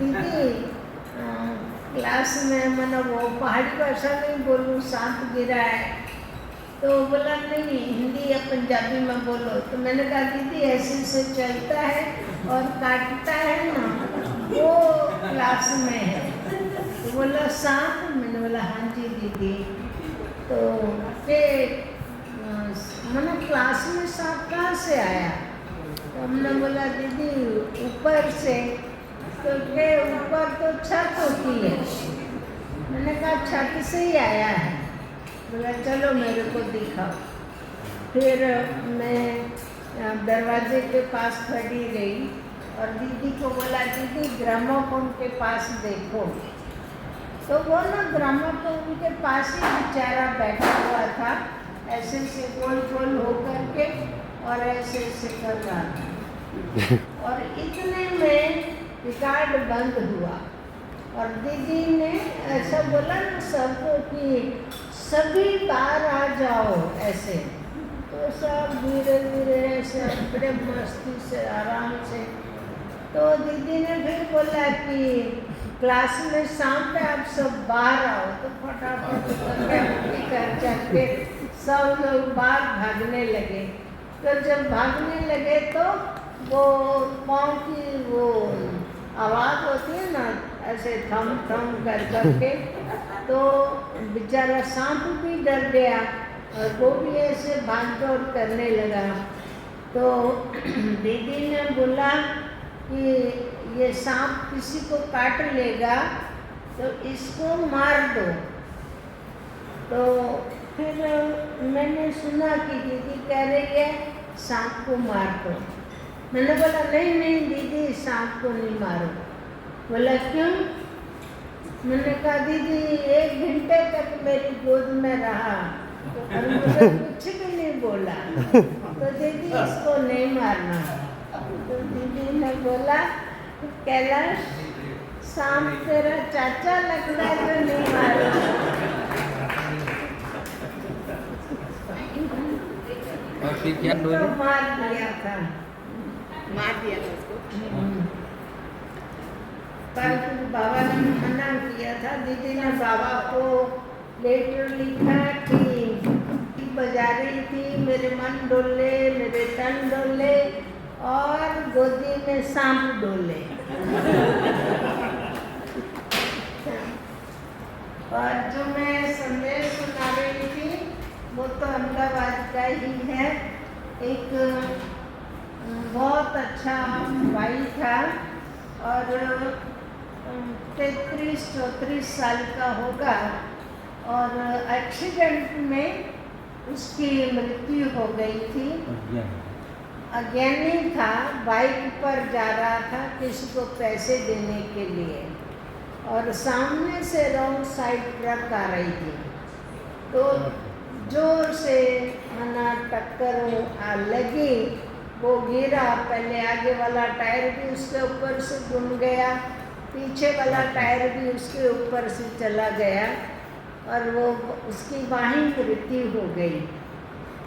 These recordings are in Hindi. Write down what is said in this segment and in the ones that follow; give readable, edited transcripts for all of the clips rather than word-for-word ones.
दीदी क्लास में मतलब वो पहाड़ी भाषा में बोलूँ, सांप गिरा है, तो बोला नहीं हिंदी या पंजाबी में बोलो। तो मैंने कहा दीदी ऐसे से चलता है और काटता है ना, वो क्लास में है। तो बोला सांप, मैंने बोला हाँ जी दीदी। तो फिर मैंने क्लास में सांप कहाँ से आया? तो हमने बोला दीदी ऊपर से। तो के ऊपर तो छत होती है। मैंने कहा छत से ही आया है। बोला चलो मेरे को दिखाओ। फिर मैं दरवाजे के पास खड़ी रही और दीदी को बोला दीदी ग्रामोफोन के पास देखो। तो वो ना ग्रामोफोन के पास ही बेचारा बैठा हुआ था, ऐसे से गोल गोल हो करके और ऐसे ऐसे कर रहा था। और इतने में रिकॉर्ड बंद हुआ और दीदी ने ऐसा बोला ना सबको कि सभी बाहर आ जाओ ऐसे। तो सब धीरे धीरे ऐसे बड़े मस्ती से आराम से। तो दीदी ने फिर बोला कि क्लास में सांप है, आप सब बाहर आओ। तो फटाफट कर जाके सब लोग बाहर भागने लगे। तो जब भागने लगे तो वो पाँव की वो आवाज़ होती है ना ऐसे थम थम कर करके, तो बेचारा सांप भी डर गया और वो भी ऐसे भाग दौड़ करने लगा। तो दीदी ने बोला कि ये सांप किसी को काट लेगा तो इसको मार दो। तो फिर मैंने सुना कि दीदी कह रही है सांप को मार दो। मैंने बोला नहीं नहीं दीदी सांप को नहीं मारो। बोला क्यों? मैंने कहा दीदी 1 घंटे तक मेरी गोद में रहा और मुझे कुछ भी नहीं बोला, तो दीदी इसको नहीं मारना। तो दीदी ने बोला कैलाश सांप तेरा चाचा लगता है तो नहीं मारो। और फिर क्या तो मार दिया था उसको। पर फिर बाबा ने मना किया था। दीदी ने बाबा को लेटर लिखा कि बजा रही थी मेरे मन डोले, मेरे तन डोले और गोदी में सांप डोले। और जो मैं संदेश सुना रही थी वो तो अहमदाबाद का ही है। एक बहुत अच्छा भाई था और 33-34 साल का होगा और एक्सीडेंट में उसकी मृत्यु हो गई थी। अज्ञानी था, बाइक पर जा रहा था किसी को पैसे देने के लिए और सामने से रॉन्ग साइड ट्रक आ रही थी। तो जोर से मना टक्कर लगी, वो गिरा। पहले आगे वाला टायर भी उसके ऊपर से घूम गया, पीछे वाला टायर भी उसके ऊपर से चला गया और वो उसकी वहीं मृत्यु हो गई।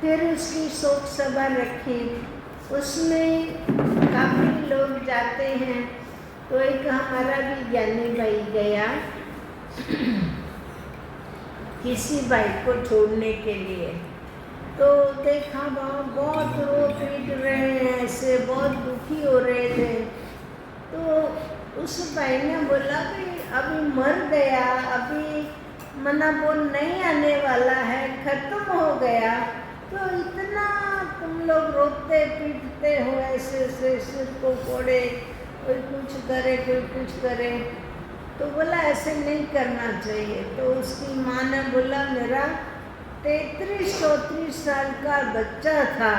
फिर उसकी शोक सभा रखी, उसमें काफ़ी लोग जाते हैं। तो एक हमारा भी ज्ञानी भाई गया किसी भाई को छोड़ने के लिए। तो देखा वहाँ बहुत रो पीट रहे हैं, ऐसे बहुत दुखी हो रहे थे। तो उस भाई ने बोला कि अभी मर गया, अभी मना वो नहीं आने वाला है, खत्म हो गया, तो इतना तुम लोग रोते पीटते हो ऐसे से सिर को फोड़े, कोई कुछ करे कोई कुछ करे। तो बोला ऐसे नहीं करना चाहिए। तो उसकी माँ ने बोला मेरा 33-34 साल का बच्चा था,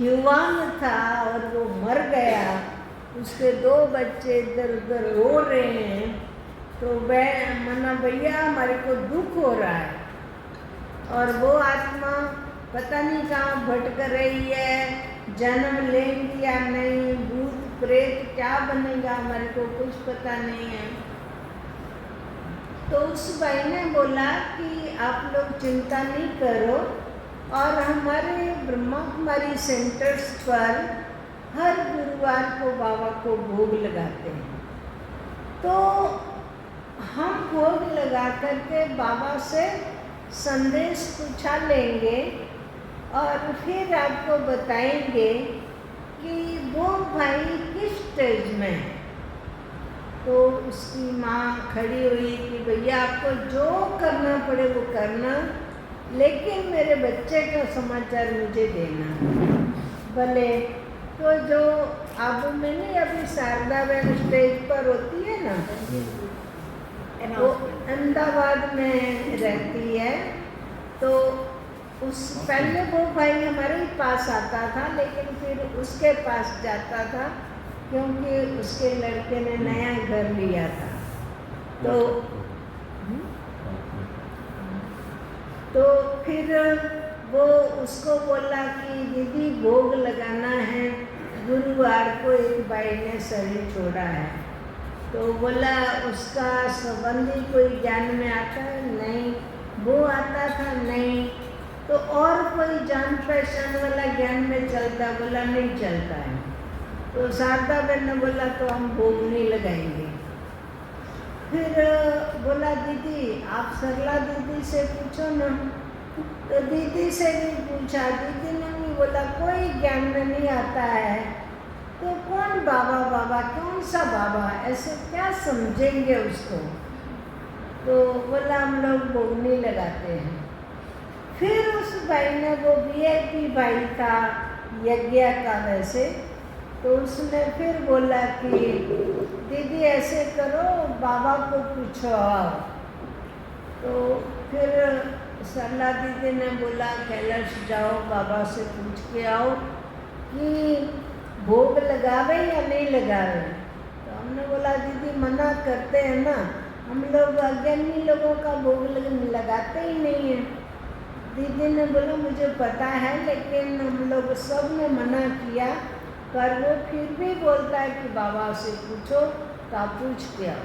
युवान था और वो मर गया, उसके 2 बच्चे इधर उधर रो रहे हैं। तो मना भैया हमारे को दुख हो रहा है और वो आत्मा पता नहीं कहाँ भटक रही है, जन्म लेंगी या नहीं, भूत प्रेत क्या बनेगा हमारे को कुछ पता नहीं है। तो उस भाई ने बोला कि आप लोग चिंता नहीं करो और हमारे ब्रह्मा कुमारी सेंटर्स पर हर गुरुवार को बाबा को भोग लगाते हैं। तो हम भोग लगा करके बाबा से संदेश पूछा लेंगे और फिर आपको बताएंगे कि वो भाई किस स्टेज में है। तो उसकी माँ खड़ी हुई कि भैया आपको जो करना पड़े वो करना, लेकिन मेरे बच्चे का समाचार मुझे देना भले। तो जो अब मैंने अभी शारदा बहन स्टेज पर होती है ना, वो अहमदाबाद में रहती है। तो उस पहले वो भाई हमारे ही पास आता था, लेकिन फिर उसके पास जाता था क्योंकि उसके लड़के ने नया घर लिया था। तो फिर वो उसको बोला कि दीदी भोग लगाना है, गुरुवार को एक भाई ने शरीर छोड़ा है। तो बोला उसका संबंधी कोई ज्ञान में आता है? नहीं। वो आता था? नहीं। तो और कोई जान पहचान वाला ज्ञान में चलता? बोला नहीं चलता है। तो शारदा बहन ने बोला तो हम भोग नहीं लगाएंगे। फिर बोला दीदी आप सरला दीदी से पूछो ना। तो दीदी से भी पूछा, दीदी ने भी बोला कोई ज्ञान में नहीं आता है। तो कौन बाबा बाबा, कौन सा बाबा, ऐसे क्या समझेंगे उसको। तो बोला हम लोग भोग नहीं लगाते हैं। फिर उस भाई ने, वो VIP भाई था यज्ञ का वैसे, तो उसने फिर बोला कि दीदी ऐसे करो बाबा को पूछो आओ। तो फिर सरला दीदी ने बोला कैलाश जाओ बाबा से पूछ के आओ कि भोग लगावे या नहीं लगावे। तो हमने बोला दीदी मना करते हैं ना, हम लोग अज्ञानी लोगों का भोग लगाते ही नहीं है। दीदी ने बोला मुझे पता है, लेकिन हम लोग सब ने मना किया, पर वो फिर भी बोलता है कि बाबा से पूछो। तो आप पूछ के आओ।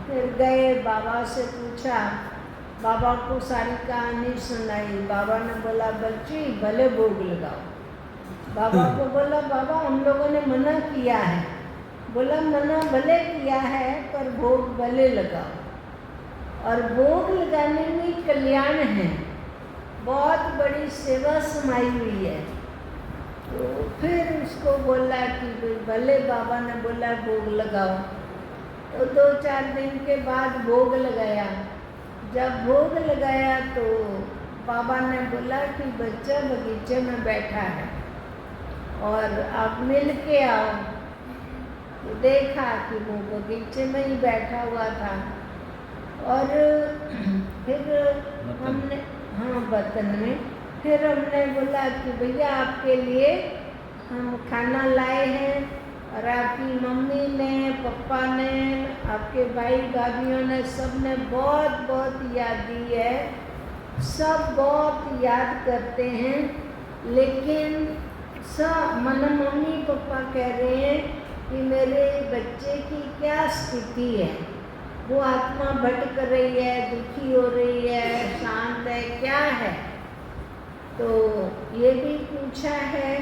फिर गए, बाबा से पूछा, बाबा को सारी कहानी सुनाई। बाबा ने बोला बच्ची भले भोग लगाओ। बाबा को बोला बाबा हम लोगों ने मना किया है। बोला मना भले किया है पर भोग भले लगाओ, और भोग लगाने में कल्याण है, बहुत बड़ी सेवा समाई हुई है। तो फिर उसको बोला कि भले, बाबा ने बोला भोग लगाओ। तो 2-4 दिन के बाद भोग लगाया। जब भोग लगाया तो बाबा ने बोला कि बच्चा बगीचे में बैठा है और आप मिल के आओ। तो देखा कि वो बगीचे में ही बैठा हुआ था। और फिर हमने, हाँ बर्तन में, फिर हमने बोला कि भैया आपके लिए हम खाना लाए हैं, और आपकी मम्मी ने, पापा ने, आपके भाई भाभीयों ने, सब ने बहुत बहुत याद दी है। सब बहुत याद करते हैं, लेकिन सब मम्मी पापा कह रहे हैं कि मेरे बच्चे की क्या स्थिति है, वो आत्मा भटक रही है, दुखी हो रही है, शांत है, क्या है। तो ये भी पूछा है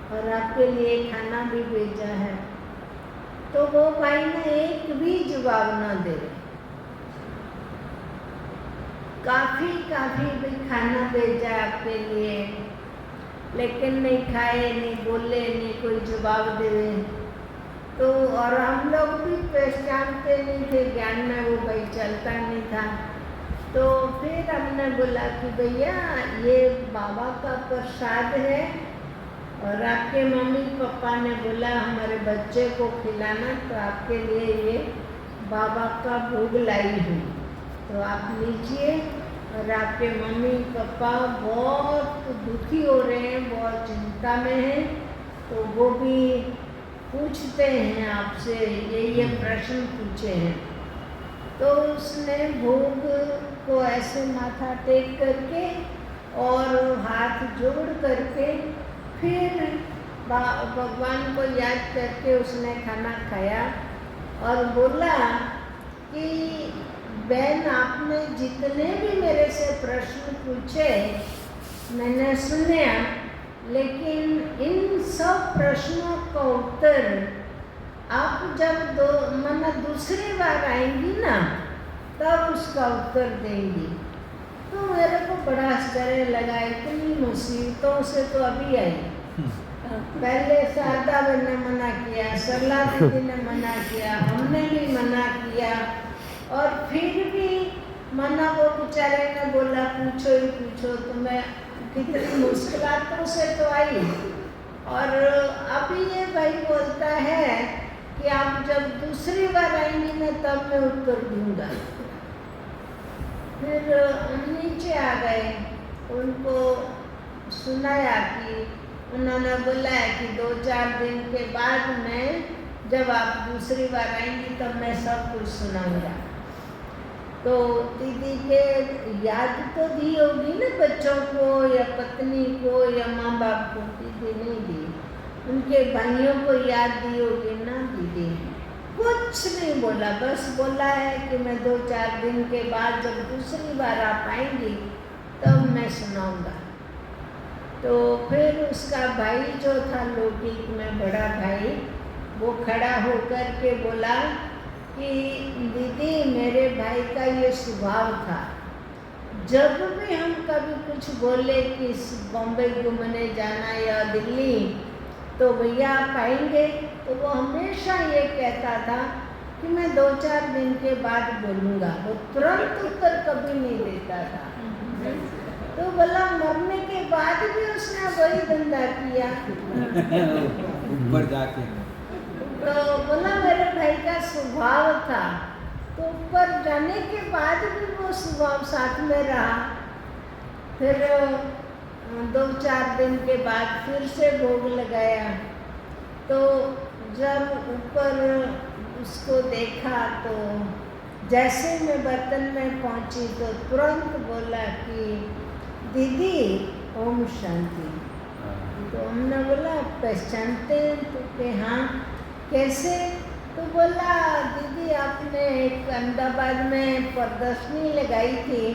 और आपके लिए खाना भी भेजा है। तो वो भाई ने एक भी जवाब ना दे रहे। काफ़ी भी खाना भेजा आपके लिए, लेकिन नहीं खाए, नहीं बोले, नहीं कोई जवाब दे। तो और हम लोग भी पहचानते नहीं थे, ज्ञान में वो भाई चलता नहीं था। तो फिर हमने बोला कि भैया ये बाबा का प्रसाद है, और आपके मम्मी पापा ने बोला हमारे बच्चे को खिलाना, तो आपके लिए ये बाबा का भोग लाई हूँ, तो आप लीजिए। और आपके मम्मी पापा बहुत दुखी हो रहे हैं, बहुत चिंता में हैं, तो वो भी पूछते हैं आपसे, ये प्रश्न पूछे हैं। तो उसने भोग को ऐसे माथा टेक करके और हाथ जोड़ करके फिर भगवान को याद करके उसने खाना खाया और बोला कि बहन आपने जितने भी मेरे से प्रश्न पूछे मैंने सुना, लेकिन इन सब प्रश्नों का उत्तर आप जब मना दूसरी बार आएंगी ना तब उसका उत्तर देंगी। तो मेरे को बड़ा आश्चर्य लगा, इतनी मुसीबतों से तो अभी आई। पहले शारदा बहन ने मना किया, सरला दीदी ने मना किया, हमने भी मना किया, और फिर भी मना वो बेचारे ने बोला पूछो ही पूछो। तो मैं कितनी मुश्किलातों से तो आई, और अभी ये भाई बोलता है कि आप जब दूसरी बार आएंगी ना तब मैं उत्तर दूंगा। फिर हम नीचे आ गए, उनको सुनाया कि उन्होंने बोला है कि 2-4 दिन के बाद मैं जब आप दूसरी बार आएंगी तब मैं सब कुछ सुनाऊंगा। तो दीदी के याद तो दी होगी ना बच्चों को या पत्नी को या माँ बाप को, दीदी नहीं दी, उनके भाइयों को याद दी होगी ना दीदी। कुछ नहीं बोला, बस बोला है कि मैं 2-4 दिन के बाद जब दूसरी बार आप आएंगी तब मैं सुनाऊंगा। तो फिर उसका भाई जो था लौकिक में बड़ा भाई, वो खड़ा होकर के बोला कि दीदी मेरे भाई का ये स्वभाव था, जब भी हम कभी कुछ बोले कि बॉम्बे घूमने जाना या दिल्ली तो भैया आप आएंगे, तो वो हमेशा ये कहता था कि मैं 2-4 दिन के बाद बोलूँगा। वो तुरंत उत्तर कभी नहीं देता था। तो बोला मरने के बाद भी उसने वही धंधा किया। ऊपर जाके तो बोला मेरे भाई का स्वभाव था, तो ऊपर जाने के बाद भी वो स्वभाव साथ में रहा। फिर 2-4 दिन के बाद फिर से भोग लगाया। तो जब ऊपर उसको देखा तो जैसे मैं बर्तन में पहुंची तो तुरंत बोला कि दीदी ओम शांति। तो हमने बोला पहचानते हैं? तो कि हाँ, कैसे? तो बोला दीदी आपने एक अहमदाबाद में प्रदर्शनी लगाई थी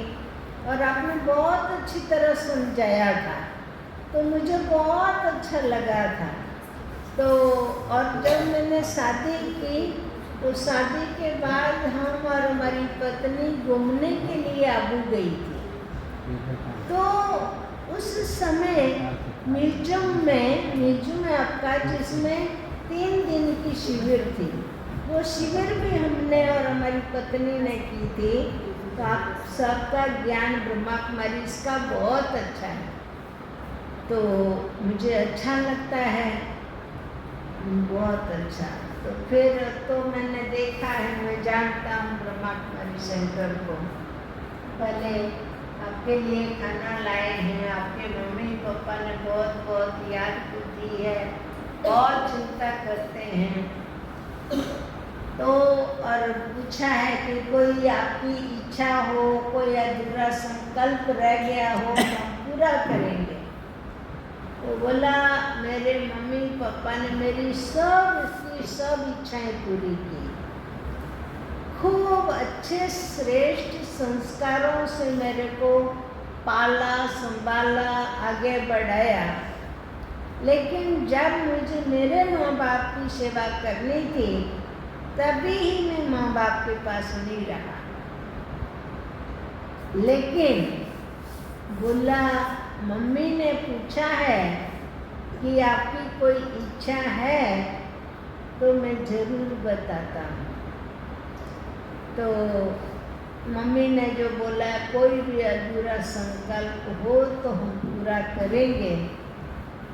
और आपने बहुत अच्छी तरह समझाया था, तो मुझे बहुत अच्छा लगा था। तो और जब मैंने शादी की तो शादी के बाद हम और हमारी पत्नी घूमने के लिए आबू गई थी। तो उस समय म्यूजियम में आपका जिसमें 3 दिन की शिविर थी, वो शिविर भी हमने और हमारी पत्नी ने की थी। तो आप सबका ज्ञान ब्रह्मा कुमारी इसका बहुत अच्छा है, तो मुझे अच्छा लगता है, बहुत अच्छा। तो फिर तो मैंने देखा है, मैं जानता हूँ ब्रह्मा कुमारी सेंटर को। पहले आपके लिए खाना लाए हैं, आपके मम्मी पापा ने बहुत बहुत याद की है, बहुत चिंता करते हैं। तो और पूछा है कि कोई आपकी इच्छा हो, कोई अधूरा संकल्प रह गया हो तो हम पूरा करेंगे। तो बोला मेरे मम्मी पापा ने मेरी सब इच्छाएं पूरी की, खूब अच्छे श्रेष्ठ संस्कारों से मेरे को पाला संभाला, आगे बढ़ाया। लेकिन जब मुझे मेरे माँ बाप की सेवा करनी थी तभी ही मैं माँ बाप के पास नहीं रहा। लेकिन बोला मम्मी ने पूछा है कि आपकी कोई इच्छा है तो मैं ज़रूर बताता हूँ। तो मम्मी ने जो बोला कोई भी अधूरा संकल्प हो तो हम पूरा करेंगे।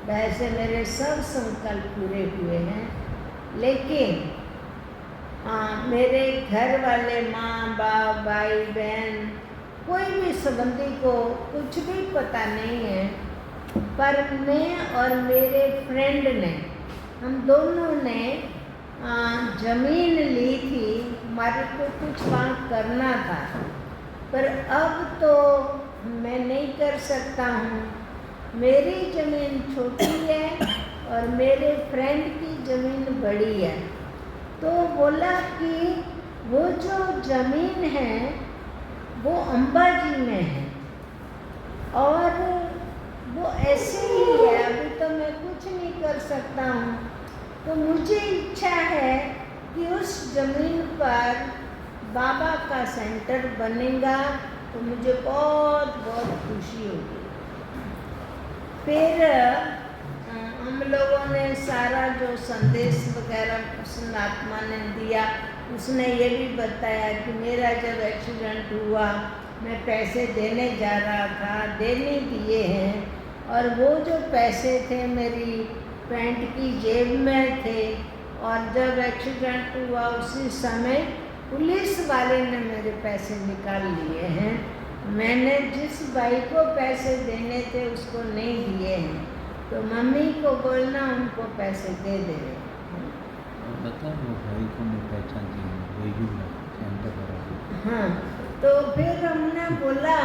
वैसे मेरे सब संकल्प पूरे हुए हैं, लेकिन मेरे घर वाले माँ बाप भाई बहन कोई भी संबंधी को कुछ भी पता नहीं है, पर मैं और मेरे फ्रेंड ने, हम दोनों ने ज़मीन ली थी, हमारे को कुछ वहाँ करना था, पर अब तो मैं नहीं कर सकता हूँ। मेरी ज़मीन छोटी है और मेरे फ्रेंड की ज़मीन बड़ी है। तो बोला कि वो जो ज़मीन है वो अंबाजी में है और वो ऐसे ही है, अभी तो मैं कुछ नहीं कर सकता हूँ। तो मुझे इच्छा है कि उस ज़मीन पर बाबा का सेंटर बनेगा तो मुझे बहुत बहुत खुशी होगी। फिर हम लोगों ने सारा जो संदेश वगैरह कृष्ण आत्मा ने दिया, उसने ये भी बताया कि मेरा जब एक्सीडेंट हुआ मैं पैसे देने जा रहा था, देने दिए हैं, और वो जो पैसे थे मेरी पैंट की जेब में थे, और जब एक्सीडेंट हुआ उसी समय पुलिस वाले ने मेरे पैसे निकाल लिए हैं। मैंने जिस भाई को पैसे देने थे उसको नहीं दिए हैं, तो मम्मी को बोलना उनको पैसे दे दे। बता वो भाई को मैं पहचानती हूँ, भेजूंगा सेंटर पर। हाँ, तो फिर हमने बोला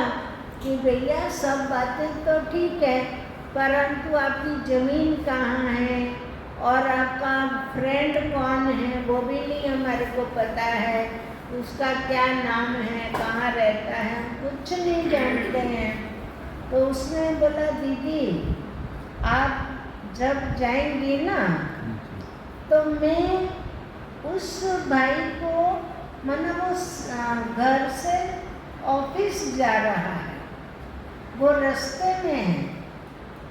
कि भैया सब बातें तो ठीक है, परंतु आपकी ज़मीन कहाँ है और आपका फ्रेंड कौन है वो भी नहीं हमारे को पता है, उसका क्या नाम है, कहाँ रहता है, कुछ नहीं जानते हैं। तो उसने बोला दीदी आप जब जाएंगी ना तो मैं उस भाई को, मतलब उस घर से ऑफिस जा रहा है, वो रास्ते में है,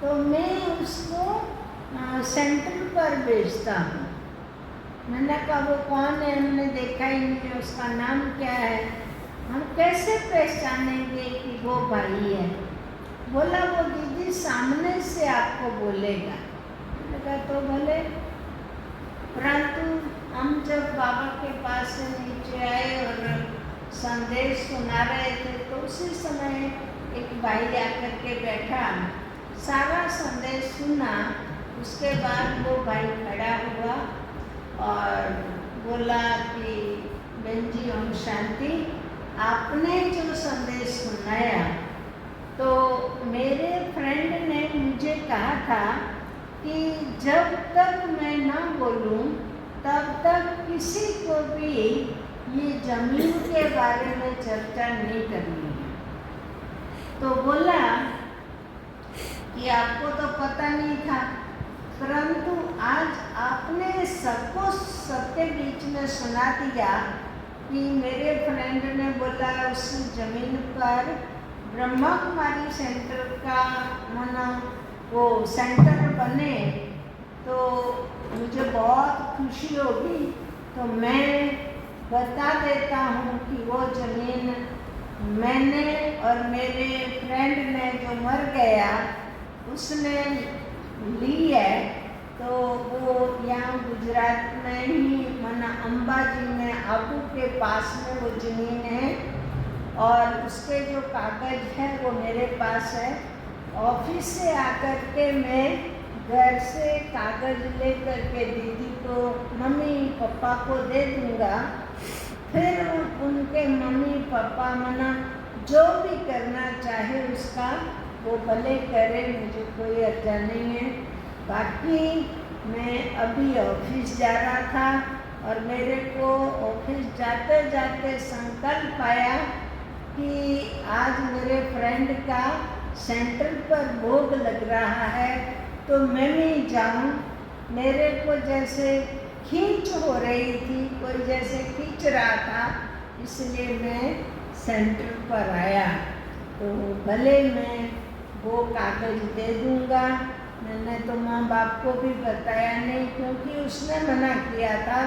तो मैं उसको सेंटर पर भेजता हूँ। मैंने कहा वो कौन है, हमने देखा ही नहीं, उसका नाम क्या है, हम कैसे पहचानेंगे कि वो भाई है। बोला वो दीदी सामने से आपको बोलेगा। मैंने कहा तो भले। परंतु हम जब बाबा के पास से नीचे आए और संदेश सुना रहे थे तो उसी समय एक भाई आकर के बैठा, सारा संदेश सुना। उसके बाद वो भाई खड़ा हुआ और बोला कि बहन जी ओम शांति, आपने जो संदेश सुनाया तो मेरे फ्रेंड ने मुझे कहा था कि जब तक मैं ना बोलूं तब तक किसी को भी ये ज़मीन के बारे में चर्चा नहीं करनी है। तो बोला कि आपको तो पता नहीं था, परंतु आज आपने सबको सबके बीच में सुना दिया कि मेरे फ्रेंड ने बोला उस ज़मीन पर ब्रह्मा कुमारी सेंटर का माना वो सेंटर बने तो मुझे बहुत खुशी होगी। तो मैं बता देता हूँ कि वो ज़मीन मैंने और मेरे फ्रेंड ने जो मर गया उसने ली है। तो वो यहाँ गुजरात में ही माना अंबाजी में आबू के पास में वो ज़मीन है और उसके जो कागज़ हैं वो मेरे पास है। ऑफिस से आकर के मैं घर से कागज़ ले कर के दीदी को, मम्मी पापा को दे दूँगा। फिर उनके मम्मी पापा मना जो भी करना चाहे उसका वो भले करे, मुझे कोई अर्जा नहीं है। बाकी मैं अभी ऑफिस जा रहा था और मेरे को ऑफिस जाते जाते संकल्प आया कि आज मेरे फ्रेंड का सेंटर पर भोग लग रहा है तो मैं भी जाऊं। मेरे को जैसे खींच हो रही थी, कोई जैसे खींच रहा था, इसलिए मैं सेंटर पर आया। तो भले मैं वो कागज़ दे दूंगा। मैंने तो माँ बाप को भी बताया नहीं क्योंकि उसने मना किया था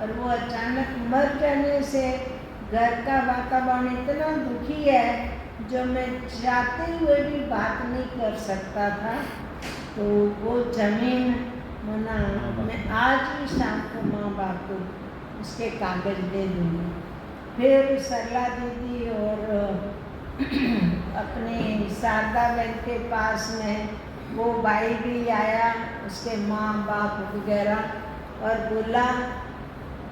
और वो अचानक मर जाने से घर का वातावरण इतना दुखी है जो मैं चाहते हुए भी बात नहीं कर सकता था। तो वो ज़मीन मना मैं आज ही शाम को माँ बाप को उसके कागज़ दे दूँगी। फिर सरला दीदी और अपनी शारदा बहन के पास में वो भाई भी आया, उसके माँ बाप वगैरह, और बोला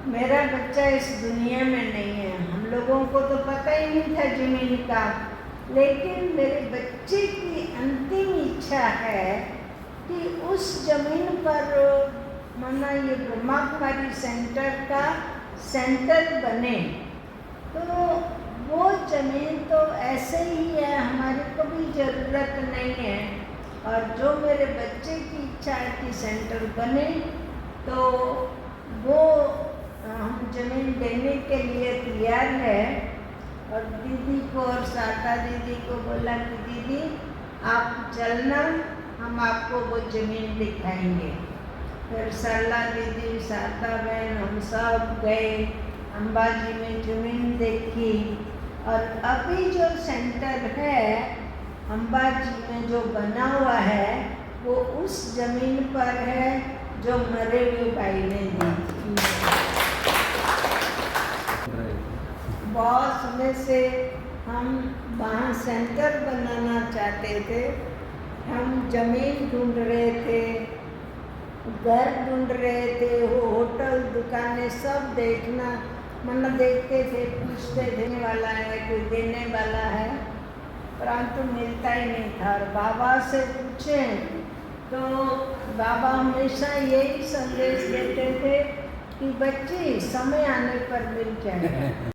मेरा बच्चा इस दुनिया में नहीं है। हम लोगों को तो पता ही नहीं था ज़मीन का, लेकिन मेरे बच्चे की अंतिम इच्छा है कि उस ज़मीन पर माना ये ब्रह्मा कुमारी सेंटर का सेंटर बने। तो वो ज़मीन तो ऐसे ही है, हमारे को भी ज़रूरत नहीं है। और जो मेरे बच्चे की इच्छा है कि सेंटर बने तो वो हम जमीन देने के लिए तैयार है। और दीदी को और शारदा दीदी को बोला कि दीदी आप चलना, हम आपको वो ज़मीन दिखाएंगे। फिर सरला दीदी, शारदा बहन, हम सब गए, अंबाजी में ज़मीन देखी। और अभी जो सेंटर है अंबाजी में जो बना हुआ है वो उस ज़मीन पर है जो मरे हुए भाई ने दी थी। बहुत समय से हम वहाँ सेंटर बनाना चाहते थे। हम ज़मीन ढूंढ रहे थे, घर ढूंढ रहे थे, वो होटल दुकानें सब देखना, मतलब देखते थे, पूछते देने वाला है, कोई देने वाला है, परंतु मिलता ही नहीं था। और बाबा से पूछें तो बाबा हमेशा यही संदेश देते थे कि बच्ची समय आने पर मिल जाएगा।